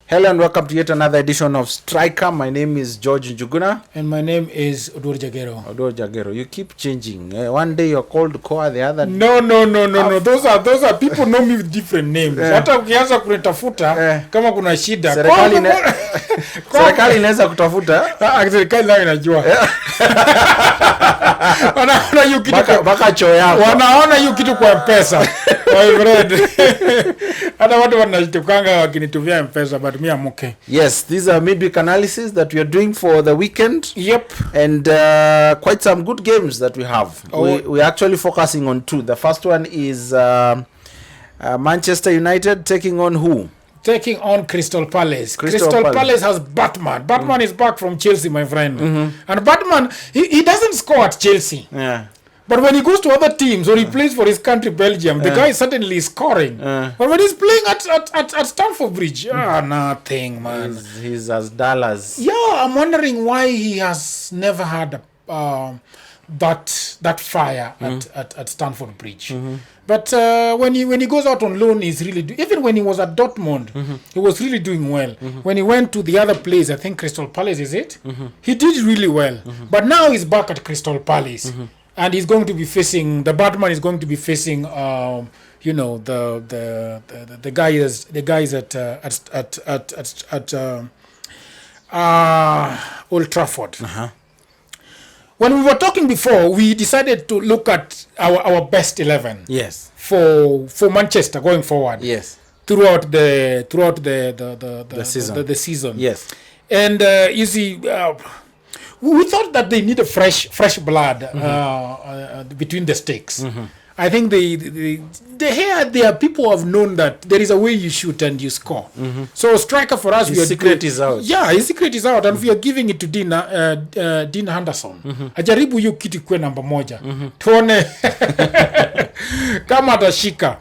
Hello and welcome to yet another edition of Striker. My name is George Njuguna. And my name is Odur Jagero. You keep changing. One day you're called Koa, the other... No. Those are people know me with different names. Hata ukianza kunitafuta kama kuna shida. Serikali inaweza kutafuta. Serikali nayo inajua. Wanaona hiyo kitu baka choo yako. Wanaona hiyo kitu kwa pesa. My friend. Hata watu wanajitukanga wakinitumia M-Pesa, but me I'm okay. Yes, these are midweek analysis that we are doing for the weekend. Yep. And quite some good games that we have. We're actually focusing on two. The first one is Manchester United taking on who? Taking on Crystal Palace. Crystal Palace has Batman. Batman is back from Chelsea, my friend. Mm-hmm. And Batman, he doesn't score at Chelsea. Yeah. But when he goes to other teams or he plays for his country, Belgium, the guy is certainly scoring. But when he's playing at Stamford Bridge, nothing, man. He's as dull as... Yeah, I'm wondering why he has never had that fire at Stamford Bridge. Mm-hmm. But when he goes out on loan, he's really... even when he was at Dortmund, he was really doing well. Mm-hmm. When he went to the other place, I think Crystal Palace, is it? Mm-hmm. He did really well. Mm-hmm. But now he's back at Crystal Palace. Mm-hmm. And he's going to be facing... the Batman is going to be facing, the guys at Old Trafford. Uh-huh. When we were talking before, we decided to look at our best 11. Yes. For Manchester going forward. Yes. Throughout the season. The season. Yes. And you see. We thought that they need a fresh blood between the stakes. Mm-hmm. I think there are people who have known that there is a way you shoot and you score. Mm-hmm. So striker for us, his secret is out. Yeah, his secret is out, and we are giving it to Dean Henderson. Ajaribu hiyo kitu kwa namba moja. Tuone kama atashika.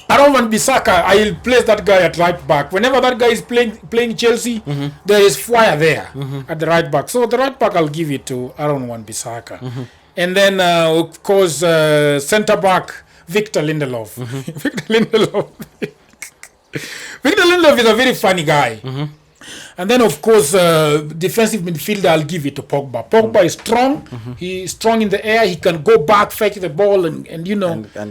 Aaron Bissaka, I'll place that guy at right back. Whenever that guy is playing Chelsea, there is fire there at the right back. So the right back, I'll give it to Aaron Bissaka. And then, of course, centre back, Victor Lindelof. Victor Lindelof is a very funny guy. And then, of course, defensive midfielder, I'll give it to Pogba. Pogba is strong. He's strong in the air. He can go back, fetch the ball, and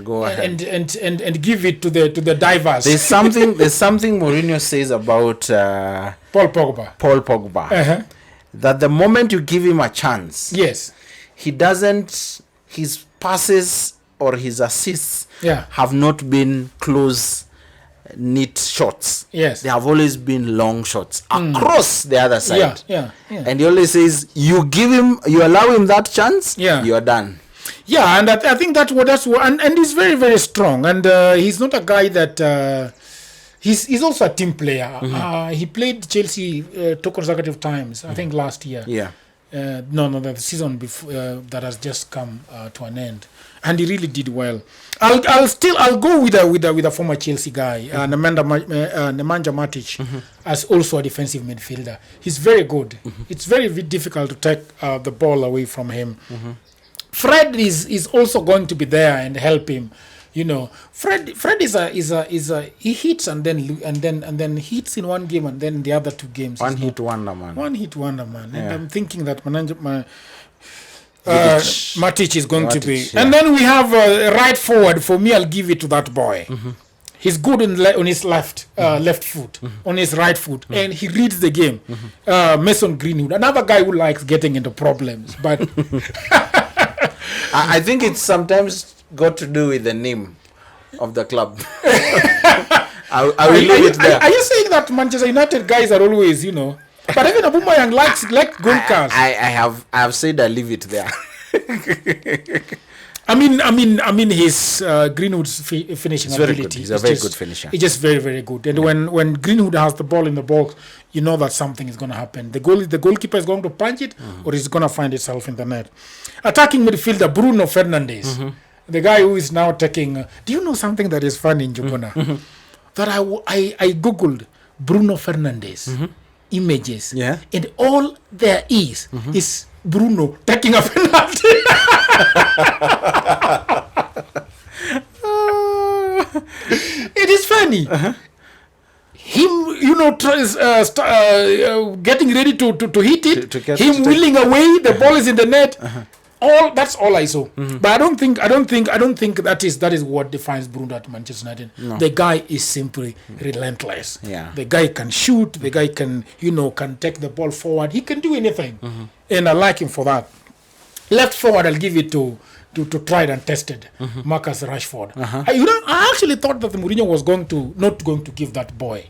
go ahead and give it to the divers. There's something Mourinho says about Paul Pogba. That the moment you give him a chance, yes, his passes or his assists have not been close, neat shots. Yes, they have always been long shots across the other side. Yeah. And he always says, you allow him that chance, you are done. Yeah, and I think that's what and he's very, very strong, and he's not a guy that he's also a team player. He played Chelsea two consecutive times, I think last year. Yeah. The season before that has just come to an end, and he really did well. I'll go with a former Chelsea guy, Nemanja Matic, as also a defensive midfielder. He's very good. It's very, very difficult to take the ball away from him. Fred is also going to be there and help him. You know, Fred is a he hits and then hits in one game and then the other two games. One hit wonder man. And I'm thinking that Matic is going to be. Yeah. And then we have right forward. For me, I'll give it to that boy. He's good on his left foot, on his right foot, and he reads the game. Mason Greenwood, another guy who likes getting into problems, but I think it's sometimes got to do with the name of the club. I will leave it there. Are you saying that Manchester United guys are always, but even Aubameyang likes goal cars? I have said I leave it there. I mean his Greenwood's finishing ability. He's a very good finisher. It's just very, very good. And when Greenwood has the ball in the box, you know that something is going to happen. The goalkeeper is going to punch it, or is going to find itself in the net. Attacking midfielder Bruno Fernandes, the guy who is now taking. Do you know something that is funny in Jugona? That I googled Bruno Fernandes images, and all there is Bruno taking a penalty. It is funny. Him getting ready to hit it, to wheeling away, the ball is in the net. That's all I saw. But I don't think that is what defines Bruno at Manchester United. No. The guy is simply relentless. Yeah. The guy can shoot. The guy can take the ball forward. He can do anything, and I like him for that. Left forward, I'll give it to tried and tested Marcus Rashford. I actually thought that Mourinho was not going to give that boy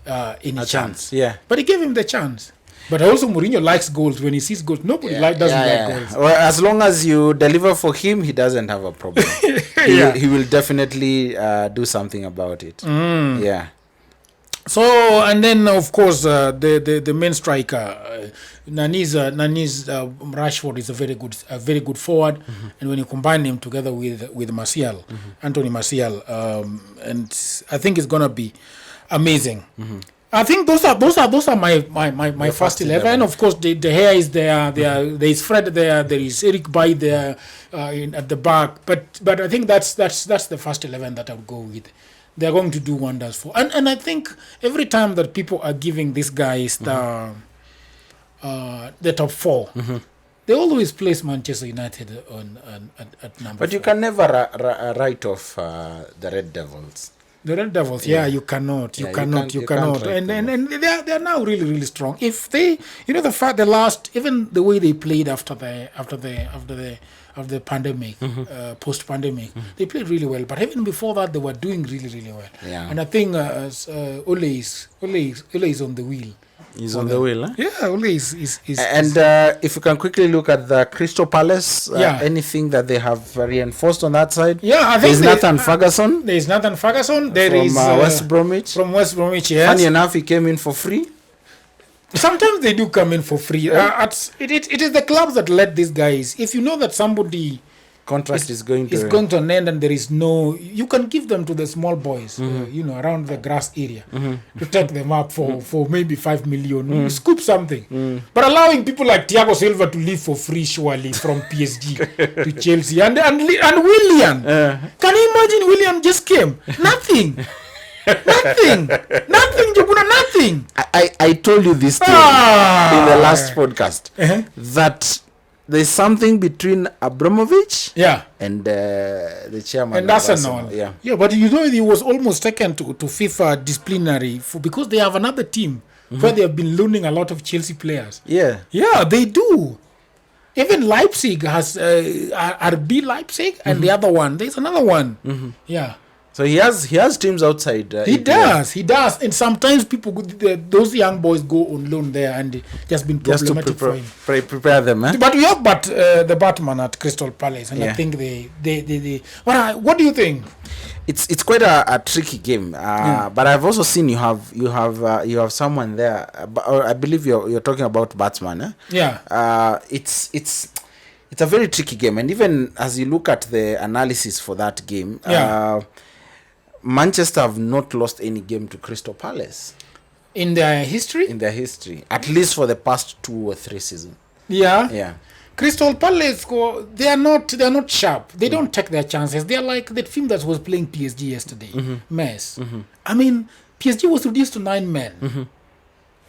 any chance. Yeah, but he gave him the chance. But also Mourinho likes goals. When he sees goals, nobody doesn't like goals. Well, as long as you deliver for him, he doesn't have a problem. He will definitely do something about it. Yeah. So, and then of course the main striker, Nani's Rashford is a very good forward, and when you combine him together with Martial, Anthony Martial, and I think it's gonna be amazing. I think those are my first 11. Of course, the hair is there. There is Fred there. There is Eric Bailly there at the back. But I think that's the first 11 that I would go with. They are going to do wonders for. And I think every time that people are giving these guys the top 4, they always place Manchester United at number. But 4. You can never write off the Red Devils. The Red Devils, you cannot. You cannot. And they are now really, really strong. If they, the fact even the way they played after the pandemic, post-pandemic, they played really well. But even before that, they were doing really, really well. Yeah. And I think Ole is on the wheel. He's on the wheel, huh? Yeah, Ole is. And if you can quickly look at the Crystal Palace, anything that they have reinforced on that side? Yeah, I think there's Nathan Ferguson. There is Nathan Ferguson. There from is West Bromwich. From West Bromwich, yes. Funny enough, he came in for free. Sometimes they do come in for free. It is the clubs that let these guys. If you know that somebody contract is going to an end and there is no, you can give them to the small boys, around the grass area to take them up for maybe 5 million, scoop something. But allowing people like Thiago Silva to leave for free, surely from PSG to Chelsea and Willian. Can you imagine Willian just came? Nothing. Nothing, Jabuna, nothing. I told you this thing in the last podcast that there's something between Abramovich and the chairman. And Arsenal. Yeah, but he was almost taken to FIFA disciplinary because they have another team where they have been loaning a lot of Chelsea players. Yeah, they do. Even Leipzig has RB Leipzig and the other one. There's another one. Yeah. So he has teams outside. He does, and sometimes those young boys go on loan there, and just been problematic for him. Prepare them, eh? But we have the Batman at Crystal Palace, and I think they. What do you think? It's quite a tricky game, but I've also seen you have someone there. I believe you're talking about Batman, eh? Yeah. It's a very tricky game, and even as you look at the analysis for that game, Manchester have not lost any game to Crystal Palace in their history. At least for the past 2 or 3 seasons. Yeah. Crystal Palace, they are not sharp. They don't take their chances. They are like the team that was playing PSG yesterday. Mess. I mean, PSG was reduced to 9 men.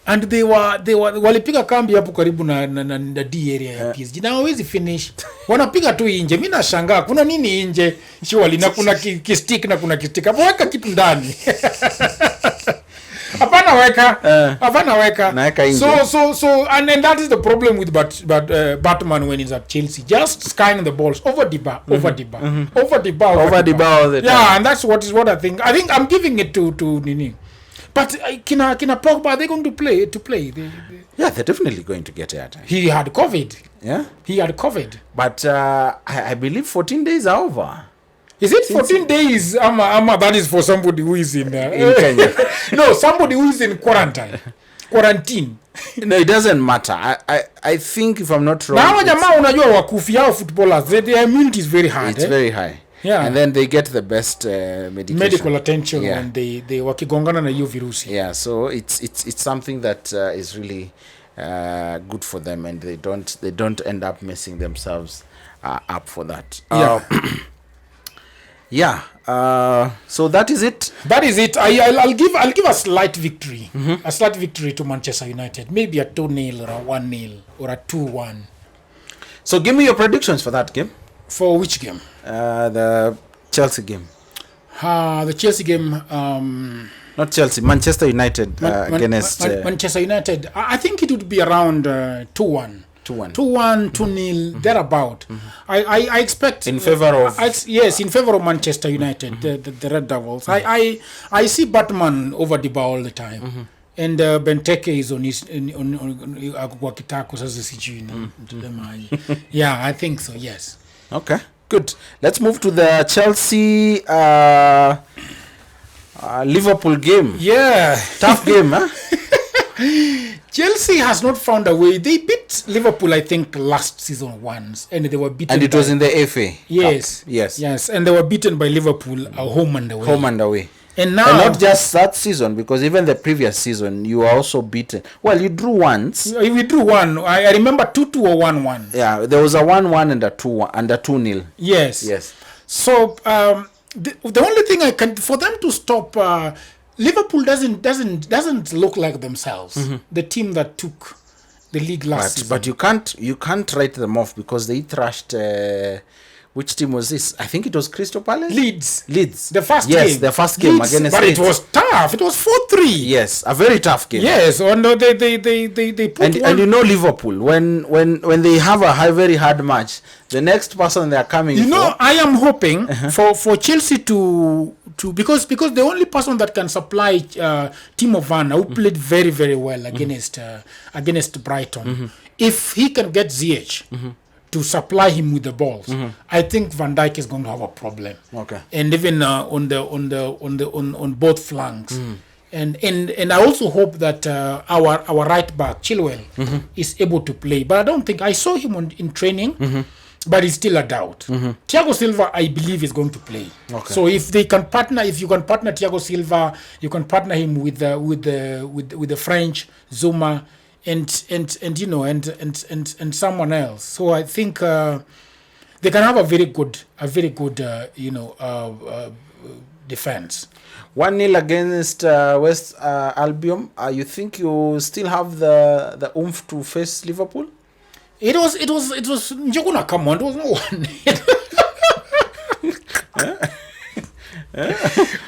And they walipiga kambi hapo karibu na D area ya PSG. Na hawezi finish. Wanapiga tu nje. Mimi nashangaa kuna nini nje? Surely na kuna kistick na kuna kistick. Hapo weka kitu ndani. Hapana weka. Naeka nje. So and then that is the problem with Batman when he's at Chelsea. Just scanning the balls over the bar all the time. Yeah, and that's what I think. I think I'm giving it to Nini. But Kina Pogba, are they going to play? Yeah, they're definitely going to get airtime. He had COVID. Yeah? He had COVID. But I believe 14 days are over. Is it 14 days? That is for somebody who is in Kenya. No, somebody who is in quarantine. No, it doesn't matter. I think, if I'm not wrong... Now, jamaa unajua wakufi hao footballers, their immunity is very high. It's very high. Yeah. And then they get the best medical attention when they wakigongana na hiyo virusi. Yeah, so it's something that is really good for them, and they don't end up messing themselves up for that. Yeah. So that is it. That is it. I'll give a slight victory. A slight victory to Manchester United. Maybe a 2-0 or a 1-0 or a 2-1. So give me your predictions for that game. For which game? The Chelsea game. The Chelsea game. Not Chelsea. Manchester United against Manchester United. I think it would be around 2-1. 2-0, thereabout. I expect in favor of yes, in favor of Manchester United, the Red Devils. I see Batman over the bar all the time, and Benteke is on his yeah, I think so. Yes. Okay, good. Let's move to the Chelsea Liverpool game. Yeah, tough game, huh? Chelsea has not found a way. They beat Liverpool, I think, last season once, and they were beaten. And it was in the FA. Yes, Cup. Yes, and they were beaten by Liverpool home and away. And now, and not just that season, because even the previous season, you were also beaten. Well, you drew once. We drew one. I remember 2-2 or 1-1. Yeah, there was a 1-1 and a 2-1 and a 2-0. Yes. So the only thing I can for them to stop. Liverpool doesn't look like themselves. The team that took the league last season. But you can't write them off because they thrashed. Which team was this? I think it was Crystal Palace. Leeds. The first game. Yes, the first game Leeds, against. But it was tough. It was 4-3. Yes, a very tough game. Yes, and they put and you know Liverpool when they have a very hard match, the next person they are coming. You know, I am hoping for Chelsea to because the only person that can supply Timo Werner, who played very very well against Brighton, if he can get Ziyech to supply him with the balls, I think Van Dijk is going to have a problem. Okay. And even on both flanks. And I also hope that our right back Chilwell is able to play. But I don't think I saw him in training. But it's still a doubt. Thiago Silva, I believe, is going to play. Okay. So if you can partner Thiago Silva, you can partner him with the French Zuma, and you know and someone else. So I think they can have a very good defense. 1-0 against West Albion. You think you still have the oomph to face Liverpool? It was Njoguna, come on, it was no one.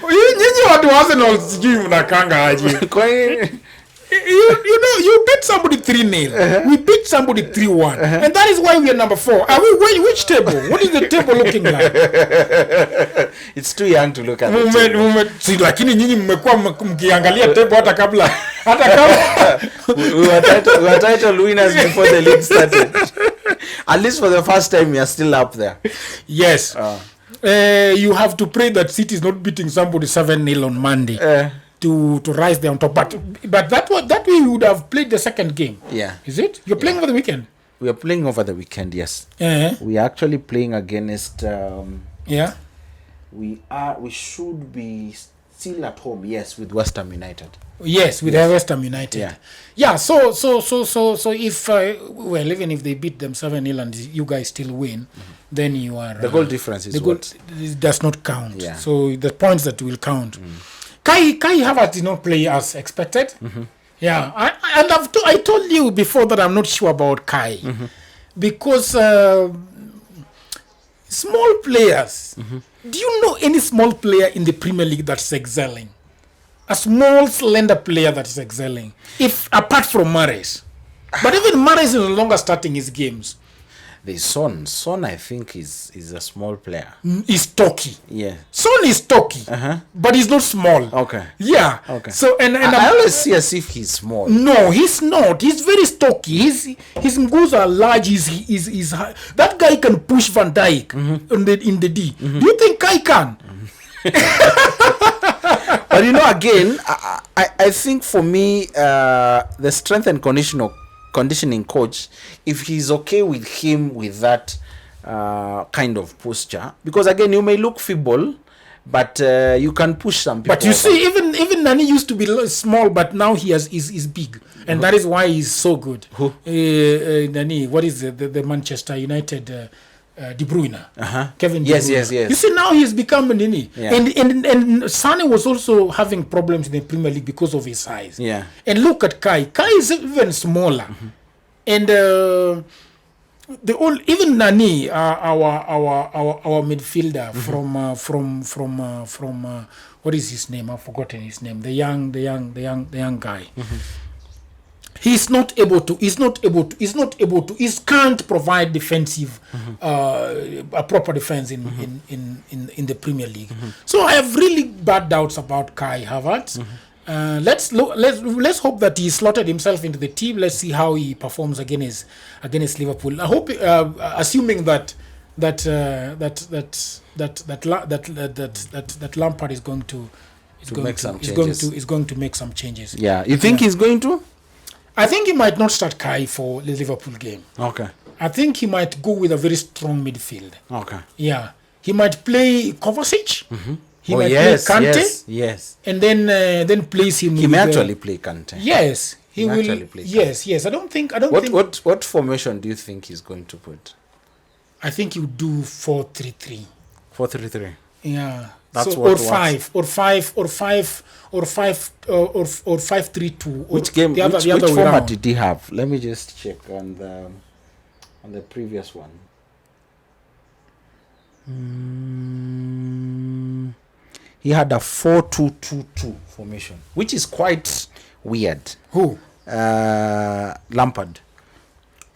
Nyinyi watu Arsenal sijui mnakanga aje. You beat somebody 3-0. We beat somebody 3-1. And that is why we are number 4. Are we which table? What is the table looking like? It's too young to look at the table. Si lakini nyinyi mmekuwa mkiangalia table hata kabla we were title winners before the league started. At least for the first time we are still up there. Yes. You have to pray that City is not beating somebody 7-0 on Monday. To rise there on top, but that way we would have played the second game. Yeah, is it? You're playing over the weekend. We are playing over the weekend. Yes. We are actually playing against. We should be still at home. Yes, with West Ham United. Yes, with West Ham United. Yeah. So if even if they beat them 7-0 and you guys still win, then you are the goal difference is what it does not count. Yeah. So the points that will count. Kai Havertz did not play as expected. Yeah, I told you before that I'm not sure about Kai because small players. Do you know any small player in the Premier League that's excelling? A small, slender player that is excelling, if apart from Mahrez. But even Mahrez is no longer starting his games. There's Son. Son, I think, is a small player. He's stocky. Yeah. Son is stocky, but he's not small. Okay. Yeah. Okay. So and I always see as if he's small. No, he's not. He's very stocky. His goals are large. He's that guy can push Van Dijk in the D. Do you think Kai can? But you know, again, I think for me, the strength and conditioning coach, if he's okay with him with that kind of posture, because again you may look feeble, but you can push some people. But you see, even Nani used to be small, but now he is big, and that is why he's so good. Who? Nani? What is the Manchester United? De Bruyne. Kevin De Yes, Bruyne. yes, yes. You see, now he's become Nini. Yeah. And Sane was also having problems in the Premier League because of his size. Yeah. And look at Kai. Kai is even smaller. And even Nani, our midfielder from what is his name? I've forgotten his name. The young guy. He can't provide defensive, a proper defense in the Premier League. So I have really bad doubts about Kai Havertz. Let's hope that he slotted himself into the team. Let's see how he performs against Liverpool. I hope, assuming that Lampard is going to make some changes. Yeah, you think he's going to? I think he might not start Kai for the Liverpool game. Okay. I think he might go with a very strong midfield. Okay. Yeah, he might play Kovacic. He might play Kante. Yes. And then place him. He may actually play Kante. Yes, he will. Actually play Kante. Yes. I don't think. What formation do you think he's going to put? I think he would do 4-3-3. 4-3-3. Yeah. That's so, what or 5-3-2. Which game? Which format did he have? Let me just check on the previous one. He had a 4-2-2-2 formation, which is quite weird. Who? Lampard.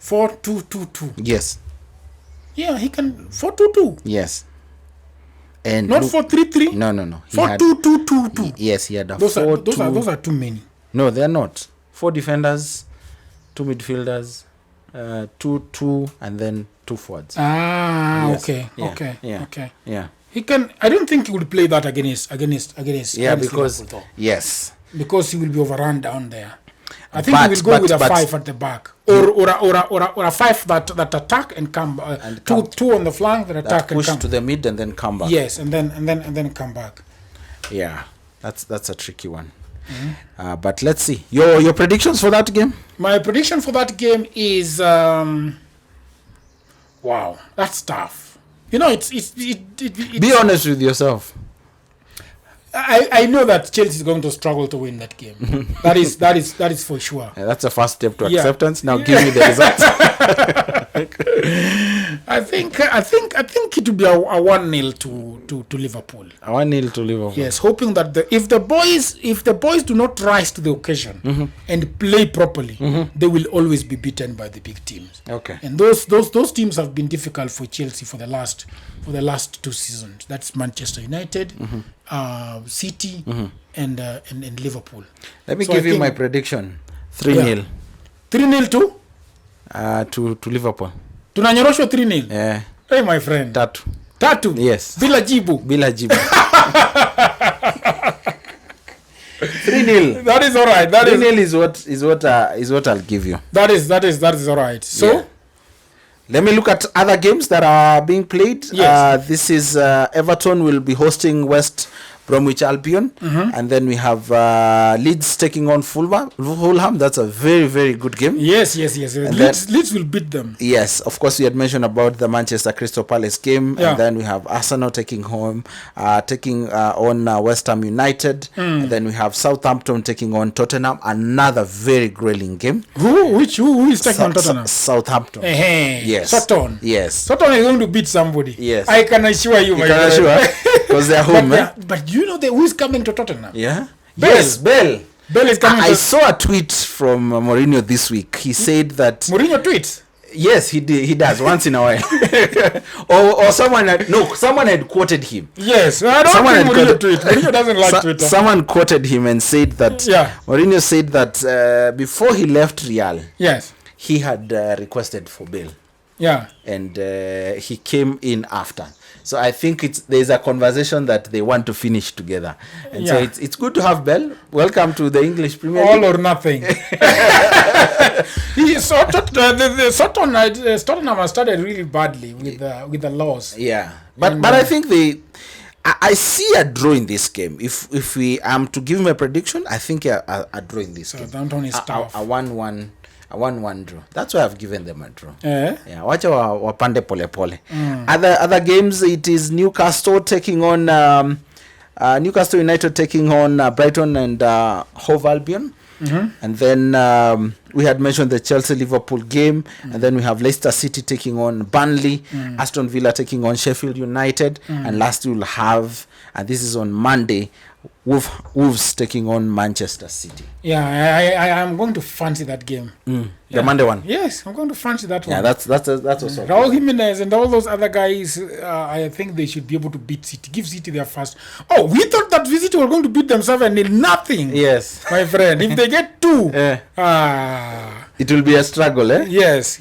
4-2-2-2. Yes. Yeah, he can 4-2-2. Yes. And not 4-3-3. No. 4-2-2-2-2. Yes, he had a those are too many. No, they're not. 4 defenders, 2 midfielders, 2, and then 2 forwards. Yes. Okay. Yeah. He can. I don't think he will play that against. Yeah, because Liverpool, yes, because he will be overrun down there. I think he will go with a 5 at the back, or a 5 that attack and come, two on the flank that attack push and come to the mid and then come back. Yes, and then come back. Yeah, that's a tricky one. But let's see your predictions for that game. My prediction for that game is wow, that's tough. You know, it's be honest with yourself. I know that Chelsea is going to struggle to win that game. that is for sure. Yeah, that's a first step to acceptance. Now give me the results. I think it will be a 1-0 to Liverpool. A 1-0 to Liverpool. Yes, hoping that if the boys do not rise to the occasion and play properly, they will always be beaten by the big teams. Okay. And those teams have been difficult for Chelsea for the last 2 seasons. That's Manchester United, City, and Liverpool. Let me give you my prediction. 3-0. 3-0 to Liverpool. Tunanyoroshwa 3-0. Yeah. Hey, my friend. Tatu. Yes. Bila jibu. 3-0. That is all right. 3-0 is what I'll give you. That is all right. So let me look at other games that are being played. Yes. This is Everton will be hosting West Bromwich Albion, and then we have Leeds taking on Fulham. That's a very, very good game. Yes. Leeds will beat them. Yes, of course, we had mentioned about the Manchester Crystal Palace game, and then we have Arsenal taking on West Ham United, and then we have Southampton taking on Tottenham. Another very grueling game. Who is taking on Tottenham? Southampton. Yes. Sutton. Yes. Sutton is going to beat somebody. Yes. I can assure you. Because they're home. But do you know who is coming to Tottenham? Yeah. Bell. Yes, Bell. Bell is coming. I saw a tweet from Mourinho this week. He said that Mourinho tweets. Yes, he does once in a while. or someone had quoted him. Yes, I don't think Mourinho tweet. Mourinho doesn't like Twitter. Someone quoted him and said that Mourinho said that before he left Real, yes, he had requested for bail. Yeah. And he came in after. So I think there's a conversation that they want to finish together. And so it's good to have Bell. Welcome to the English Premier League. All or nothing. Tottenham has started really badly with the loss. Yeah. But I think I see a draw in this game. If we am to give him a prediction, I think a draw in this game. Southampton is tough. A 1-1. A 1-1 draw. That's why I've given them a draw. Eh? Yeah, wacha wapande pole pole. Other games, it is Newcastle taking on Newcastle United taking on Brighton and Hove Albion. And then we had mentioned the Chelsea-Liverpool game, and then we have Leicester City taking on Burnley, Aston Villa taking on Sheffield United, and last we'll have, and this is on Monday, Wolves taking on Manchester City. Yeah, I am going to fancy that game. The Monday one. Yes, I'm going to fancy that one. Yeah, that's also. Raul Jimenez and all those other guys, I think they should be able to beat City. Give City their first. Oh, we thought that City were going to beat themselves and did nothing. Yes. My friend, if they get 2, it will be a struggle, eh? Yes.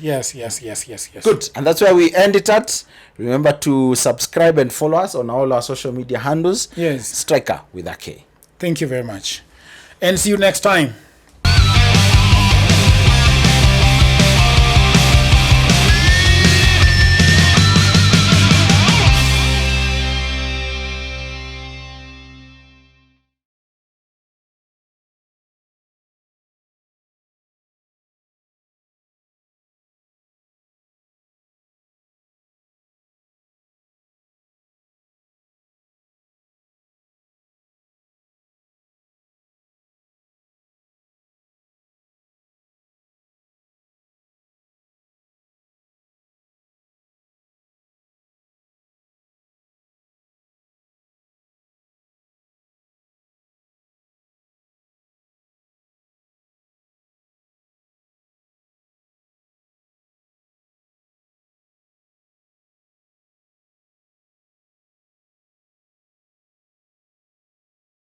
Good. And that's where we end it at. Remember to subscribe and follow us on all our social media handles. Yes. Striker with a K. Thank you very much. And see you next time.